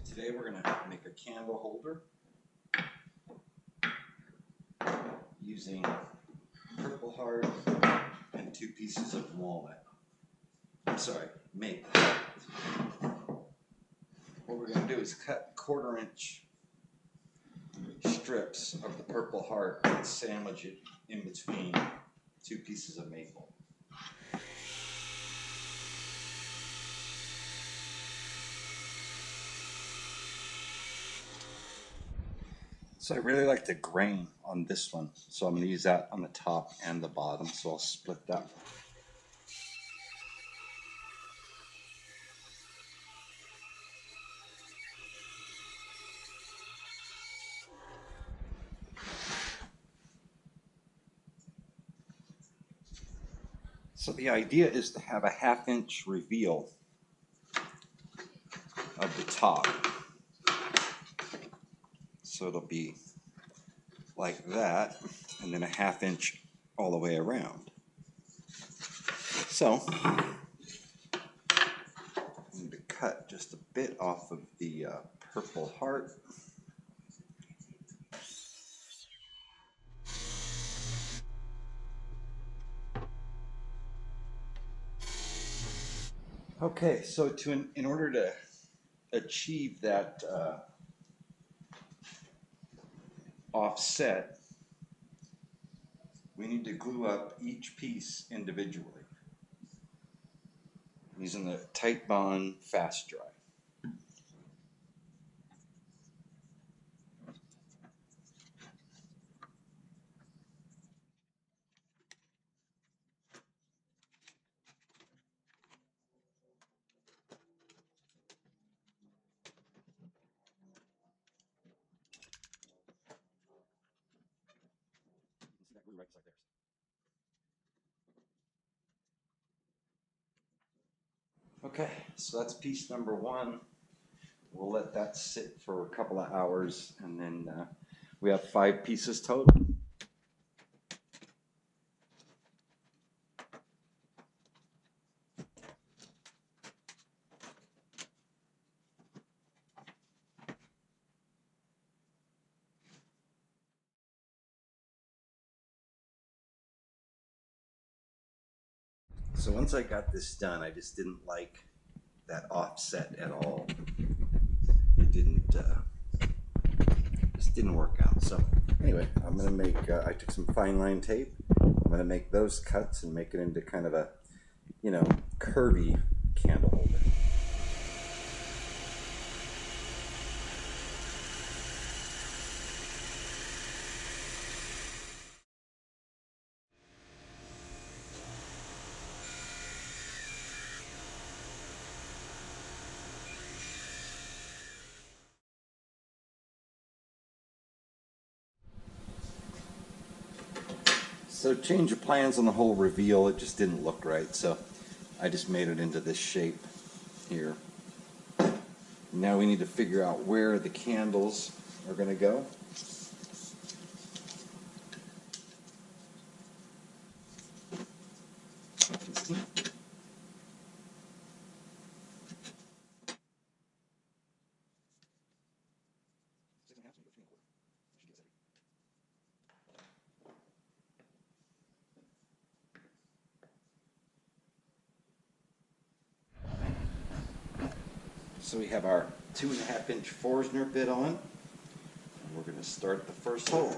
Today we're going to make a candle holder using purple heart and 2 pieces of walnut. I'm sorry, maple. What we're going to do is cut 1/4 inch strips of the purple heart and sandwich it in between 2 pieces of maple. So I really like the grain on this one, so I'm going to use that on the top and the bottom, so I'll split that. So the idea is to have a 1/2 inch reveal of the top. So it'll be like that, and then a 1/2 inch all the way around. So I'm going to cut just a bit off of the purple heart. Okay, so in order to achieve that offset, we need to glue up each piece individually using the Tight Bond Fast Dry. See that glue right beside there. Okay, so that's piece number 1. We'll let that sit for a couple of hours, and then we have 5 pieces total. So once I got this done, I just didn't like that offset at all. It just didn't work out. So anyway, I'm gonna make, I took some fine line tape. I'm gonna make those cuts and make it into kind of a, curvy candle holder. So change of plans on the whole reveal, it just didn't look right, so I just made it into this shape here. Now we need to figure out where the candles are going to go. So we have our 2.5 inch Forstner bit on, and we're going to start the first hole.